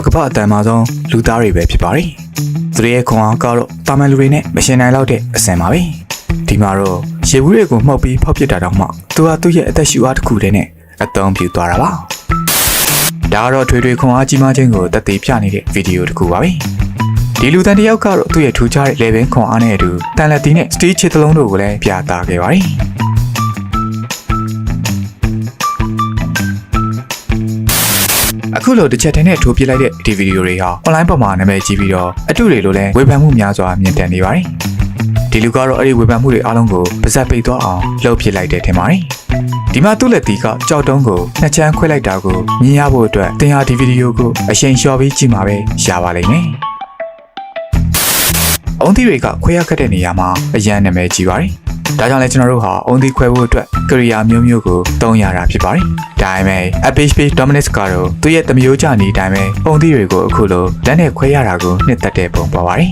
ကပ္ပအတန်မာဆုံးလူသားတွေပဲဖြစ်ပါတယ်။သူတို့ရဲ့ခွန်အားကတော့တာမန်လူတွေနဲ့မရှင်နိုင်လောက်တဲ့အဆင့်ပါပဲ။ဒီမှာတော့ရေဘူးတွေကိုမှုတ်ပြီးဖောက်ပစ်တာတော့မှသူဟာသူ့ရဲ့အသက်ရှူအားတစ်ခုတည်းနဲ့အသုံးပြုသွားတာပါ။ဒါကတော့ထွေထွေခွန်အားကြီးမားခြင်းကိုသက်သေပြနေတဲ့ဗီဒီယိုတစ်ခုပါပဲ။ဒီလူတန်တယောက်ကတော့သူ့ရဲ့ထူးခြားတဲ့ level ခွန်အားနဲ့အတူတန်လက်တီးနဲ့ steel ချစ်တစ်လုံးတို့ကိုလည်းပြသခဲ့ပါတယ်။အခုလိုတစ်ချက်တည်းနဲ့ထိုးပြလိုက်တဲ့ဒီဗီဒီယိုတွေဟာ online ပေါ်မှာနာမည်ကြီးပြီးတော့အတုတွေလိုလဲဝေဖန်မှုများစွာမြင့်တက်နေပါတယ်။ဒီလူကတော့အဲ့ဒီဝေဖန်မှုတွေအားလုံးကိုပါဇက်ပိတ်သွားအောင်လှုပ်ပစ်လိုက်တယ်ထင်ပါတယ်။ဒီမှာသူ့လက်တီကကြောက်တုံးကိုနှစ်ချမ်းခွဲလိုက်တာကိုမြင်ရဖို့အတွက်တင်ဟာဒီဗီဒီယိုကိုအချိန်လျှော့ပြီးကြည့်မှာပဲရပါလိမ့်မယ်။အုံးသီးတွေကခွဲရခက်တဲ့နေရာမှာအရန်နာမည်ကြီးပါတယ်။ဒါကြောင့်လည်းကျွန်တော်တို့ဟာအုံးသီးခွဲဖို့အတွက်ကိရိယာမျိုးမျိုးကိုသုံးရတာဖြစ်ပါတယ်။ဒါပေမဲ့ Apache Dominus ကတော့သူ့ရဲ့တမျိုးကြနေတိုင်းပဲအုံးသီးတွေကိုအခုလိုလက်နဲ့ခွဲရတာကိုနှစ်သက်တဲ့ပုံပေါ်ပါတယ်။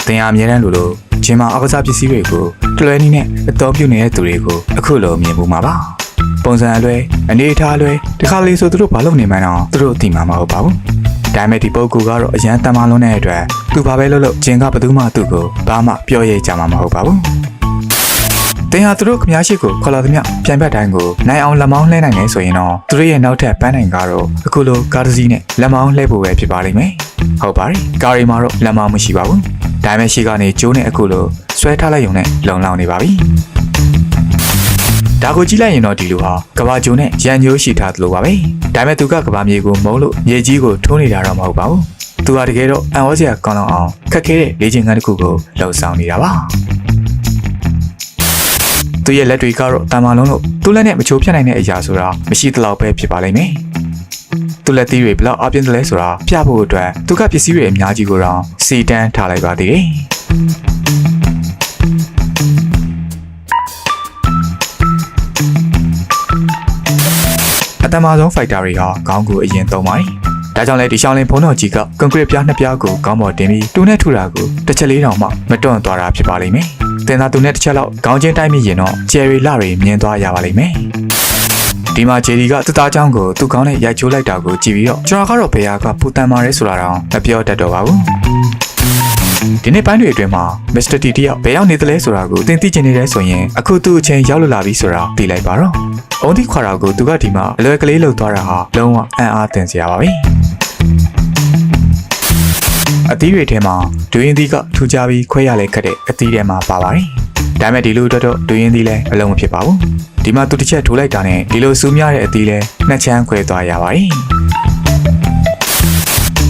တင်ဟာအများတန်းလိုဂျင်မာအကစားပစ္စည်းတွေကိုတလွဲနည်းနဲ့အသုံးပြုနေတဲ့သူတွေကိုအခုလိုမြင်မှုမှာပါ။ပုံစံအလွဲအနေအထားအလွဲဒီခါလေးဆိုသူတို့ဘာလုပ်နေမှန်းတော့သူတို့သိမှာမဟုတ်ပါဘူး။ဒါပေမဲ့ဒီပုဂ္ဂိုလ်ကတော့အရန်တန်မာလွန်းတဲ့အတွက်သူဘာပဲလုပ်လို့ဂျင်ကဘယ်သူမှသူ့ကိုဘာမှပြောရဲကြမှာမဟုတ်ပါဘူး။တင်ဟာသူတို့ခမားရှိကိုခေါ်လာသမျှပြန်ဘက်တိုင်းကိုနိုင်အောင်လက်မောင်းလှဲနိုင်နေဆိုရင်တော့သူတို့ရဲ့နောက်ထပ်ပန်းနိုင်ကတော့အခုလိုကားတစ်စီးနဲ့လက်မောင်းလှဲဖို့ပဲဖြစ်ပါလိမ့်မယ်။ဟုတ်ပါတယ်။ကားရီမှာတော့လက်မောင်းမရှိပါဘူး။ဒါပေမဲ့ရှိကနေကျိုးနဲ့အခုလိုဆွဲထားလိုက်ရုံနဲ့လုံလောက်နေပါပြီ။ဒါကိုကြည့်လိုက်ရင်တော့ဒီလူဟာကဘာကျုံနဲ့ရန်ညိုးရှိထားသလိုပါပဲ။ဒါပေမဲ့သူကကဘာမြေကိုမုံလို့မြေကြီးကိုထိုးနေတာတော့မဟုတ်ပါဘူး။သူဟာတကယ်တော့အံ့ဩစရာကောင်းလောက်အောင်ခက်ခဲတဲ့လေ့ကျင့်ခန်းတစ်ခုကိုလှုပ်ဆောင်နေတာပါ။သူရဲ့လက်တွေကတော့တန်မာလုံးလို့သူ့လက်နဲ့မချိုးဖြတ်နိုင်တဲ့အရာဆိုတာမရှိသလောက်ပဲဖြစ်ပါလိမ့်မယ်။သူ့လက်သီးတွေဘလောက်အပြင်းသလဲဆိုတာပြဖို့အတွက်သူကပစ္စည်းတွေအများကြီးကိုတော့စီတန်းထားလိုက်ပါသေးတယ်။အတမဆုံးဖိုက်တာတွေဟာခေါင်းကိုအရင်သုံးပါတယ်။ဒါကြောင့်လည်းဒီရှောင်းလင်းဖုံးတော်ကြီးကကွန်ကရစ်ပြားနှစ်ပြားကိုခေါင်းပေါ်တင်ပြီးတူနဲ့ထူတာကိုတစ်ချက်လေးတောင်မှမတွန့်သွားတာဖြစ်ပါလိမ့်မယ်။တင်သာသူနဲ့တစ်ချက်လောက်ခေါင်းချင်းတိုက်မိရင်တော့ဂျယ်ရီလာတွေမြင်သွားရပါလိမ့်မယ်။ဒီမှာဂျယ်ရီကသူ့သားချောင်းကိုသူ့ခေါင်းနဲ့ရိုက်ချိုးလိုက်တာကိုကြည့်ပြီးတော့ကျွန်တော်ကတော့ဘယ်ဟာကပူတန်မာရဲဆိုတာတော့မပြောတတ်တော့ပါဘူး။ဒီနေ့ပိုင်းတွေအတွင်းမှာ Mr. T တယောက်ဘယ်ရောက်နေသလဲဆိုတာကိုသင်သိချင်နေတယ်ဆိုရင်အခုသူ့အချိန်ရောက်လာပြီဆိုတာသိလိုက်ပါတော့။အုံးသီးခွာတာကိုသူကဒီမှာအလွယ်ကလေးလှုပ်သွားတာဟာလုံးဝအံ့အားသင့်စရာပါပဲ။အသီးတွေထဲမှာဒွေရင်သီးကထူကြပြီးခွဲရလဲခက်တဲ့အသီးထဲမှာပါပါတယ်။ဒါပေမဲ့ဒီလိုအတွက်တော့ဒွေရင်သီးလည်းအလုံးမဖြစ်ပါဘူး။ဒီမှာသူတစ်ချက်ထိုးလိုက်တာနဲ့ဒီလိုစူးမြတဲ့အသီးလည်းနှစ်ချမ်းခွဲသွားရပါတယ်။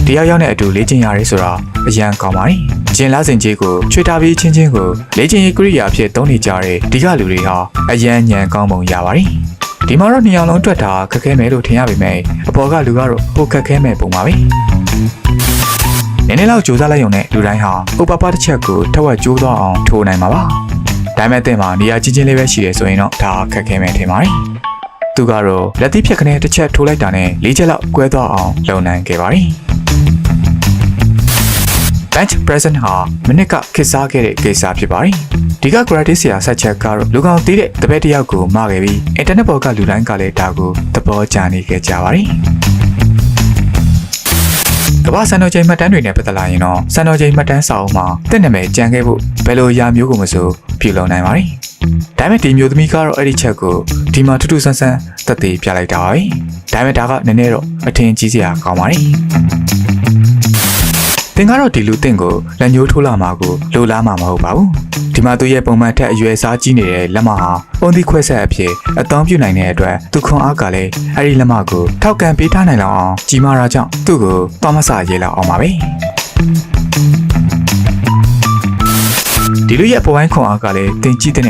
ဒီရောက်နဲ့အတူလေ့ကျင့်ရတယ်ဆိုတာအရန်ကောင်းပါတယ်။ဂျင်လာစင်ကြီးကိုချွေထားပြီးချင်းချင်းကိုလေ့ကျင့်ရေးကိရိယာအဖြစ်သုံးနေကြတဲ့ဒီကလူတွေဟာအရန်ညံကောင်းပုံရပါတယ်။ဒီမှာတော့နှစ်ယောက်လုံးတွက်တာခက်ခဲမယ်လို့ထင်ရပေမဲ့အပေါ်ကလူကတော့ဟိုခက်ခဲမဲ့ပုံပါပဲ။နည်းနည်းလောက်ကြိုးစားလိုက်ရုံနဲ့လူတိုင်းဟာဥပပတစ်ချက်ကိုထက်ဝက်ကြိုးသွားအောင်ထိုးနိုင်မှာပါ။ဒါပေမဲ့တင်မှာနေရာချင်းချင်းလေးပဲရှိတယ်ဆိုရင်တော့ဒါခက်ခဲမယ်ထင်ပါတယ်။သူကတော့လက်သီးဖြတ်ခနဲ့တစ်ချက်ထိုးလိုက်တာနဲ့၄ချက်လောက်ကွဲသွားအောင်လုပ်နိုင်ခဲ့ပါတယ်။ Bench present ဟာမနစ်ကခစ်စားခဲ့တဲ့ကိစ္စဖြစ်ပါတယ်။ဒီက karate ဆရာဆက်ချက်ကတော့လူကောင်သေးတဲ့တပည့်တယောက်ကိုမှာခဲ့ပြီး internet ပေါ်ကလူတိုင်းကလည်းဒါကိုသဘောကျနေခဲ့ကြပါတယ်။ကမ္ဘာစံတော်ချိန်မှတ်တမ်းတွေနဲ့ပတ်သက်လာရင်တော့စံတော်ချိန်မှတ်တမ်းစာအုပ်မှာတက်နာမည်ကြံခဲ့ဖို့ဘယ်လိုအရာမျိုးကိုမဆိုပြုလုပ်နိုင်ပါတယ်။ဒါပေမဲ့ဒီမျိုးသမီးကတော့အဲ့ဒီချက်ကိုဒီမှာထူးထူးဆန်းဆန်းသက်သေပြလိုက်တာပါပဲ။ဒါပေမဲ့ဒါကနည်းနည်းတော့အထင်ကြီးစရာကောင်းပါတယ်။သင်ကတော့ဒီလူတင့်ကိုလက်ညှိုးထိုးလာမှာကိုလိုလားမှာမဟုတ်ပါဘူး။ဒီမှာသူရဲ့ပုံမှန်ထက်အရွယ်စားကြီးနေတဲ့လက်မဟာပုံသီးခွဲဆက်အဖြစ်အသုံးပြုနိုင်တဲ့အတွက်သူခွန်အားကလည်းအဲ့ဒီလက်မကိုထောက်ကန်ပေးထားနိုင်လောက်အောင်ကြီးမားတာကြောင့်သူ့ကိုသွားမဆရေးလောက်အောင်ပါပဲ။ဒီလူရဲ့ပုံပိုင်းခွန်အားကလည်းတင်ကြည့်တဲ့အ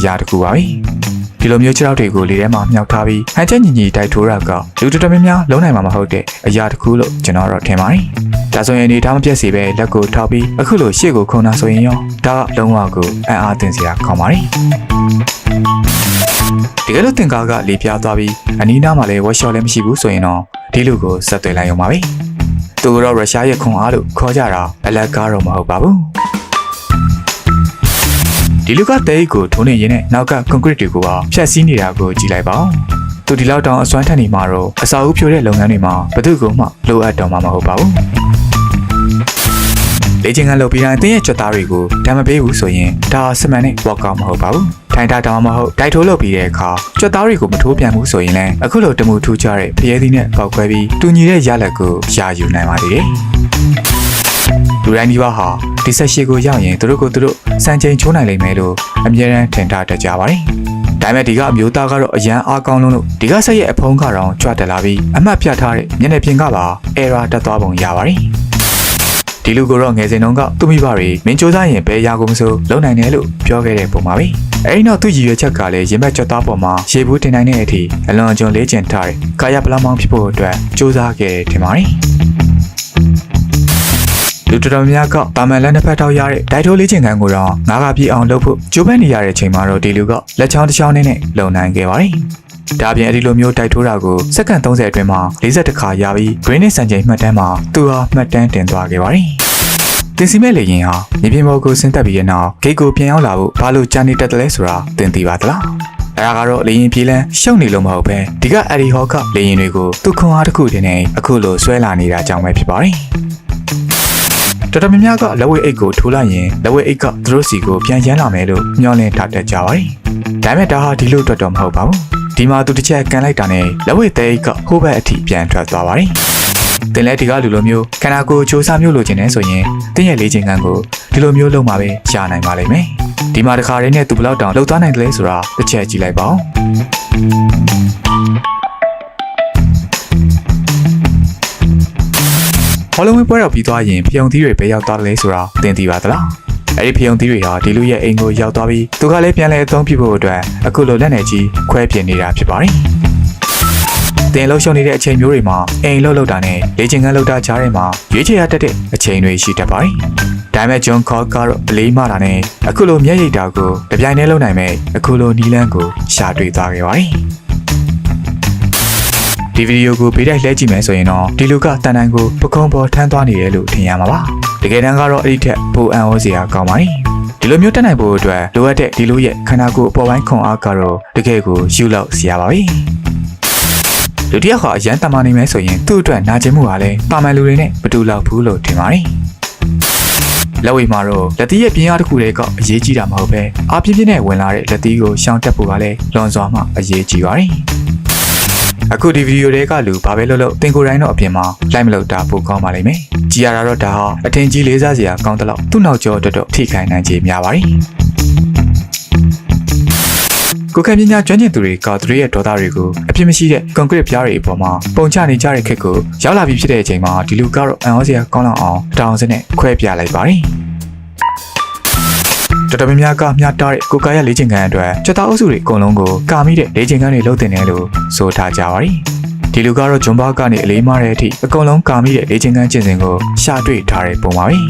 ရာတစ်ခုပါပဲ။ဒီလိုမျိုးခြေထောက်တွေကိုလေထဲမှာမြှောက်ထားပြီးဟန်ချက်ညီညီတိုက်ထိုးတာကလူတော်တော်များများလုံးနိုင်မှာမဟုတ်တဲ့အရာတစ်ခုလို့ကျွန်တော်တော့ထင်ပါတယ်။ဒါဆိုရင်အနေထားမပြတ်စေပဲလက်ကိုထောက်ပြီးအခုလိုရှေ့ကိုခုံတာဆိုရင်ရောဒါကလုံးဝကိုအံ့အားသင့်စရာကောင်းပါတယ်။ဒီကလိုသင်္ကားကလေပြားသွားပြီးအနီးနားမှာလည်း workshop လည်းမရှိဘူးဆိုရင်တော့ဒီလူကိုဆက်သွယ်လိုက်ရုံပါပဲ။သူကတော့ရုရှားရဲ့ခွန်အားလို့ခေါ်ကြတာအလက်ကားတော့မဟုတ်ပါဘူး။ဒီလူကတဲအိတ်ကိုထိုးနေရင်းနဲ့နောက်ကကွန်ကရစ်တွေကိုပါဖြတ်စည်းနေတာကိုကြည့်လိုက်ပါဦး။ သူဒီလောက်တောင်အစွမ်းထက်နေမှာတော့အစာအုပ်ဖြိုတဲ့လုပ်ငန်းတွေမှာဘယ်သူကမှလိုအပ်တော့မှာမဟုတ်ပါဘူးလေ့ကျင့်ခန်းလုပ်ပြီးတိုင်းအသင်းရဲ့ကြွက်သားတွေကိုဓာတ်မပေးဘူးဆိုရင်ဒါစမှန်နဲ့ workout မဟုတ်ပါဘူးထိုင်တာတောင်မဟုတ်ဒိုက်ထိုးလုပ်ပြီးတဲ့အခါကြွက်သားတွေကိုမထိုးပြန်ဘူးဆိုရင်လည်းအခုလိုတမှုထူးကြတဲ့ဖျဲသီးနဲ့ပေါက်ခွဲပြီးတူညီတဲ့ရလဒ်ကိုရယူနိုင်ပါသေးတယ်လူတိုင်းဒီပါဟာဒီဆက်ရှိကိုရောက်ရင်သူတို့စံချိန်ချိုးနိုင်လိမ့်မယ်လို့အမြဲတမ်းထင်ထားတတ်ကြပါတယ်ဒါပေမဲ့ဒီကအမျိုးသားကတော့အရန်အားကောင်းလို့ဒီကဆက်ရဲ့အဖုံးကတော့ကြွတက်လာပြီးအမှတ်ပြထားတဲ့မျက်နှာပြင်ကပါ error တက်သွားပုံရပါတယ်ဒီလူကတော့ငယ်စဉ်တုန်းကသူ့မိဘတွေမင်းစူးစမ်းရင်ဘယ်ရာကုန်မဆိုလုံနိုင်တယ်လို့ပြောခဲ့တဲ့ပုံပါပဲအဲဒီနောက်သူ့ရည်ရွယ်ချက်ကလည်းရင်ဘတ်ကြွသားပေါ်မှာရေဘူးတင်နိုင်တဲ့အထိအလွန်အကျွံလေ့ကျင့်ထားတဲ့ကာယပလမောင်းဖြစ်ဖို့အတွက်စူးစမ်းခဲ့တယ်ထင်ပါတယ်လူတော်များကတာမန်လက်နှစ်ဖက်ထောက်ရတဲ့ဒိုက်ထိုးလေးချင်ကန်ကိုတော့ငါးကပြည့်အောင်လုပ်ဖို့ကြိုးပမ်းနေရတဲ့ချိန်မှာတော့ဒီလူကလက်ချောင်းတစ်ချောင်းနဲ့လုံနိုင်ခဲ့ပါတယ်။ဒါပြင်အဲဒီလိုမျိုးတိုက်ထိုးတာကိုစက္ကန့်30အတွင်းမှာ40ခါရပြီး green နဲ့စံချိန်မှတ်တမ်းမှာသူဟာမှတ်တမ်းတင်သွားခဲ့ပါတယ်။တင်စီမဲ့လေရင်ဟာမြေပြင်ပေါ်ကိုဆင်းသက်ပြီးတဲ့နောက်ဂိတ်ကိုပြန်ရောက်လာဖို့ဘာလို့ကြာနေတတ်တယ်လဲဆိုတာသင်သိပါသလား။အဲဒါကတော့လေရင်ပြေးလန်းရှုပ်နေလို့မဟုတ်ပဲဒီကအဲဒီဟော့ကလေရင်တွေကိုသူ့ခွန်အားတစ်ခုတည်းနဲ့အခုလိုဆွဲလာနေတာကြောင့်ပဲဖြစ်ပါတယ်။တော်တော်များများကလက်ဝဲအိတ်ကိုထိုးလိုက်ရင်လက်ဝဲအိတ်ကသူတို့စီကိုပြန်ရမ်းလာမယ်လို့ညှော်လင့်ထားတတ်ကြပါတယ်။ဒါပေမဲ့ဒါဟာဒီလိုအတွက်တော့မဟုတ်ပါဘူး။ဒီမှာသူတစ်ချက်ကန်လိုက်တာနဲ့လက်ဝဲသေးအိတ်ကဟိုးဘက်အထိပြန်ထွက်သွားပါတယ်။တင်လဲဒီကလူလိုမျိုးခန္ဓာကိုယ်ချိုးစားမျိုးလိုချင်နေဆိုရင်တင်းရဲ့လေးချင်ကန်ကိုဒီလိုမျိုးလုပ်မှာပဲရနိုင်ပါလိမ့်မယ်။ဒီမှာတစ်ခါတည်းနဲ့သူဘယ်လောက်တောင်လှုပ်သွားနိုင်တယ်လဲဆိုတာတစ်ချက်ကြည့်လိုက်ပါဦး။ဟောလုံးဝပွဲတော်ပြီးသွားရင်ဖျုံသီးတွေဘယ်ရောက်သွားလဲဆိုတာသင်သိပါသလားအဲ့ဒီဖျုံသီးတွေဟာဒီလူရဲ့အိမ်ကိုရောက်သွားပြီးသူကလည်းပြန်လဲအသုံးပြုဖို့အတွက်အခုလိုလက်နယ်ကြီးခွဲပြင်နေတာဖြစ်ပါတယ်တင်လှုပ်ရှုံနေတဲ့အချိန်မျိုးတွေမှာအိမ်လှုပ်တာနဲ့လေ့ကျင့်ခန်းလှုပ်တာကြားထဲမှာရွေးချယ်ရတတ်တဲ့အချိန်တွေရှိတတ်ပါတယ်ဒါပေမဲ့ဂျွန်ခေါကတော့အလေးမှတာနဲ့အခုလိုမျက်ရည်တာကိုတပြိုင်တည်းလုပ်နိုင်မဲ့အခုလိုနီလန်းကိုရှာတွေ့သွားခဲ့ပါတယ်ဒီဗီဒီယိုကိုပေးတိုက်လှည့်ကြည့်မယ်ဆိုရင်တော့ဒီလူကတန်တန်ကိုပကုံးပေါ်ထမ်းသွားနေတယ်လို့ထင်ရမှာပါတကယ်တမ်းကတော့အဲ့ဒီထက်ပိုအံ့ဩစရာကောင်းပါတယ်ဒီလိုမျိုးတက်နိုင်ဖို့အတွက်လိုအပ်တဲ့ဒီလူရဲ့ခန္ဓာကိုယ်အပေါ်ပိုင်းခွန်အားကတော့တကယ်ကိုယူလောက်စရာပါပဲလူတစ်ယောက်ကအရန်တမာနေမယ်ဆိုရင်သူ့အတွက်နာကျင်မှုကလည်းပါမန်လူတွေနဲ့မတူလောက်ဘူးလို့ထင်ပါတယ်လက်ဝဲမှာတော့လက်သီးရဲ့ပြင်းအားတစ်ခုတည်းကအရေးကြီးတာမဟုတ်ပဲအားပြင်းပြင်းနဲ့ဝင်လာတဲ့လက်သီးကိုရှောင်တက်ဖို့ကလည်းလွန်စွာမှအရေးကြီးပါတယ်အခုဒီဗီဒီယိုတွေကလူဘာပဲလုပ်လို့တင်ကိုယ်တိုင်းတော့အပြင်မှာလိုက်မလို့တာပိုကောင်းပါလိမ့်မယ်ကြည်ရတာတော့ဒါဟာအထင်ကြီးလေးစားစရာကောင်းတဲ့လောက်သူ့နောက်ကျောတော်တော်ထိခိုင်နိုင်ခြေများပါတယ်ကိုယ်ခံပညာကျွမ်းကျင်သူတွေကသူတို့ရဲ့ဒေါသတွေကိုအပြစ်မရှိတဲ့ကွန်ကရစ်ပြားတွေအပေါ်မှာပုံချနေကြတဲ့ခက်ကိုရောက်လာပြီးဖြစ်တဲ့အချိန်မှာဒီလူကတော့အံ့ဩစရာကောင်းလောက်အောင်တောင်းစနဲ့ခွဲပြလိုက်ပါတယ်တော်တော်များများကမျှတားတဲ့ကိုကာရလေ့ကျင့်ခန်းအတွက်ချက်သားအုပ်စုတွေအကုန်လုံးကိုကာမိတဲ့လေ့ကျင့်ခန်းတွေလုပ်တင်တယ်လို့ဆိုထားကြပါတယ်။ဒီလူကတော့ဂျွန်ဘာကနေအလေးမတဲ့အထိအကုန်လုံးကာမိတဲ့လေ့ကျင့်ခန်းကျင့်စဉ်ကိုရှာတွေ့ထားတဲ့ပုံပါပဲ။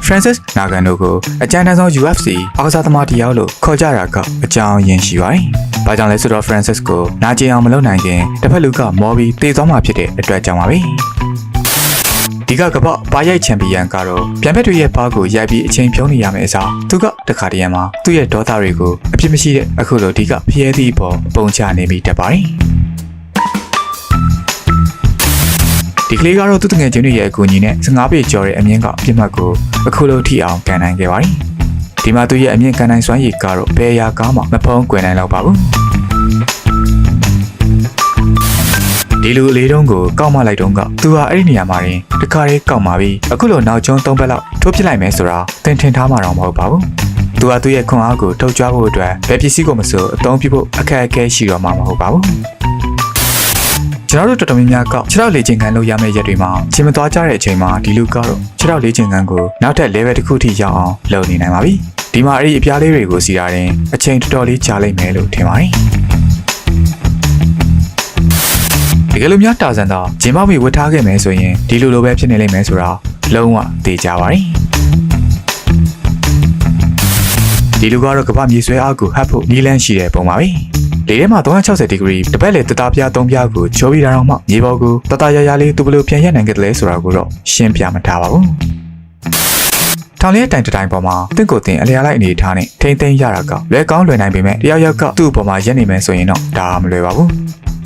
Francis Ngannou ကိုအကြမ်းတမ်းဆုံး UFC အားကစားသမားတစ်ယောက်လို့ခေါ်ကြတာကအကြောင်းရင်းရှိပါတယ်။ဘာကြောင့်လဲဆိုတော့ Francis ကိုနာကျင်အောင်မလုပ်နိုင်ခင်တစ်ဖက်လူကမော်ပြီးတေသွားမှာဖြစ်တဲ့အတွက်ကြောင့်ပါပဲ။ဒီကပဘာရိုက်ချန်ပီယံကတော့ပြန်ဖက်တွေရဲ့ဘားကိုရိုက်ပြီးအချိန်ဖြုံးနေရမယ့်အစားသူကတခါတည်းမှာသူ့ရဲ့ဒေါသတွေကိုအပြစ်မရှိတဲ့အခုလိုဒီကဖျဲသည့်ပေါ်ပုံချနေမိတတ်ပါတယ်ဒီကလေးကတော့သူ့တငယ်ချင်းတွေရဲ့အကူအညီနဲ့15ပေကျော်တဲ့အမြင့်ကအပြစ်မှတ်ကိုအခုလိုထိအောင်ကန်နိုင်ခဲ့ပါတယ်ဒီမှာသူ့ရဲ့အမြင့်ကန်နိုင်စွမ်းရည်ကတော့ဘယ်ရာကားမှမဖုံးကွယ်နိုင်တော့ပါဘူးဒီလူအလေးတုံးကိုကောက်မလိုက်တုံးကသူဟာအဲ့ဒီနေရာမှာရင်တခါလေးကောက်มาပြီးအခုလိုနောက်ကျုံ3ဘက်လောက်ထိုးပစ်လိုက်မယ်ဆိုတာသင်ထင်ထားမှာတော့မဟုတ်ပါဘူးသူဟာသူ့ရဲ့ခွန်အားကိုထုတ်ကြွဖို့အတွက်ဘယ်ပစ္စည်းကိုမဆိုအသုံးပြုဖို့အခက်အခဲရှိတော့မှာမဟုတ်ပါဘူးကျွန်တော်တို့တော်တော်များများကခြေထောက်လေ့ကျင့်ခန်းလုပ်ရမယ့်ရက်တွေမှာချိန်မသွားကြတဲ့အချိန်မှာဒီလူကတော့ခြေထောက်လေ့ကျင့်ခန်းကိုနောက်ထပ် level တစ်ခုထိရောက်အောင်လုပ်နေနိုင်ပါပြီဒီမှာအဲ့ဒီအပြားလေးတွေကိုစီတာရင်အချိန်တော်တော်လေးကြာလိမ့်မယ်လို့ထင်ပါတယ်တကယ်လို့များတာဆန်တော့ဂျင်မောက်ပြီးဝတ်ထားခဲ့မယ်ဆိုရင်ဒီလိုလိုပဲဖြစ်နေလိမ့်မယ်ဆိုတာလုံးဝသိကြပါတယ်ဒီလူကတော့ကမ္ဘာမြေဆွဲအားကိုဟပ်ဖို့နီးလန်းရှိတဲ့ပုံပါပဲလေထဲမှာ360ဒီဂရီတစ်ပတ်လေတသားပြား3ပြားကိုချိုးပြီးတာတော့မှမြေပေါ်ကိုတတရရလေးသူဘယ်လိုပြန်ရက်နိုင်ခဲ့တယ်လဲဆိုတာကိုတော့ရှင်းပြမထားပါဘူး ထောင်လေးတိုင်တိုင်ပေါ်မှာတင့်ကိုတင်အလျားလိုက်အနေထားနဲ့ထိမ့်သိမ်းရတာကလွယ်ကောင်းလွယ်နိုင်ပေမဲ့တယောက်ယောက်ကသူ့အပေါ်မှာရက်နေမယ်ဆိုရင်တော့ဒါမလွယ်ပါဘူး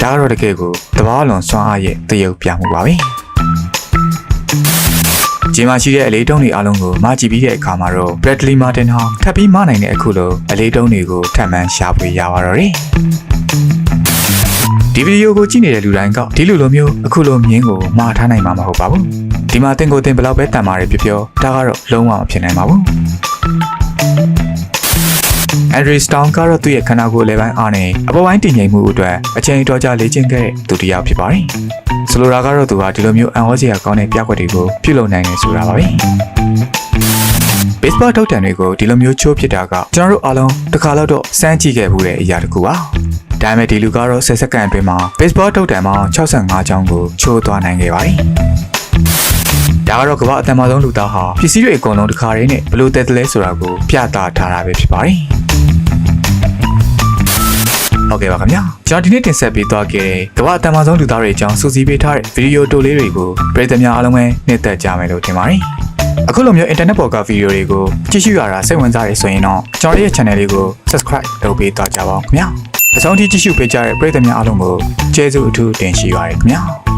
ဒါကတော့တကယ်ကိုတဘာလွန်စွမ်းအားရဲ့တရုပ်ပြမှုပါပဲဂျင်မာရှိတဲ့အလေးတုံးတွေအားလုံးကိုမကြည့်ပြီးတဲ့အခါမှာတော့ Bradley Martin ဟာထပ်ပြီးမနိုင်တဲ့အခုလိုအလေးတုံးတွေကိုထပ်မံရှာဖွေရပါတော့တယ်ဒီဗီဒီယိုကိုကြည့်နေတဲ့လူတိုင်းကဒီလိုမျိုးအခုလိုမြင်းကိုမှားထားနိုင်မှာမဟုတ်ပါဘူးဒီမှာတင်ကိုတင်ဘယ်လောက်ပဲတန်ပါတယ်ပြောဒါကတော့လုံးဝမဖြစ်နိုင်ပါဘူးအန်ဒရီစတောင်းကတော့သူ့ရဲ့ခန္ဓာကိုယ်လေပိုင်းအားနဲ့အပေါ်ပိုင်းတည်ငြိမ်မှုအတွက်အချိန်တော်ကြာလေ့ကျင့်ခဲ့တဲ့သူတစ်ယောက်ဖြစ်ပါတယ်ဆိုလိုတာကတော့သူကဒီလိုမျိုးအံ့ဩစရာကောင်းတဲ့ပြကွက်တွေကိုပြုလုပ်နိုင်တယ်ဆိုတာပါပဲဘေ့စ်ဘောထုတ်တံတွေကိုဒီလိုမျိုးချိုးဖြစ်တာကကျွန်တော်တို့အားလုံးတစ်ခါတော့စမ်းကြည့်ခဲ့မှုတဲ့အရာတစ်ခုပါဒါပေမဲ့ဒီလူကတော့10စက္ကန့်အတွင်းမှာ baseball ထုတ်တံပေါင်း65ချောင်းကိုချိုးသွားနိုင်ခဲ့ပါတယ်။ဒါကတော့ကမ္ဘာအတန်မာဆုံးလူသားဟာပစ္စည်းတွေအကုန်လုံးတစ်ခါတည်းနဲ့ဘလို့တက်တယ်လဲဆိုတာကိုပြသထားတာပဲဖြစ်ပါတယ်။ဟုတ်ကဲ့ပါခင်ဗျာ။ကျွန်တော်ဒီနေ့တင်ဆက်ပေးသွားခဲ့တဲ့ကမ္ဘာအတန်မာဆုံးလူသားတွေအကြောင်းစူးစီးပေးထားတဲ့ဗီဒီယိုတိုလေးတွေကိုပရိသတ်များအားလုံးပဲနှစ်သက်ကြမယ်လို့ထင်ပါတယ်။အခုလိုမျိုး internet ပေါ်ကဗီဒီယိုတွေကိုကြည့်ရှုရတာစိတ်ဝင်စားရဆိုရင်တော့ကျွန်တော်ရဲ့ channel လေးကို subscribe လုပ်ပေးသွားကြပါဦးခင်ဗျာ။အဆုံးထိကြည့်ရှုပေးကြတဲ့ပရိသတ်များအားလုံးကိုကျေးဇူးအထူးတင်ရှိပါရခင်ဗျာ။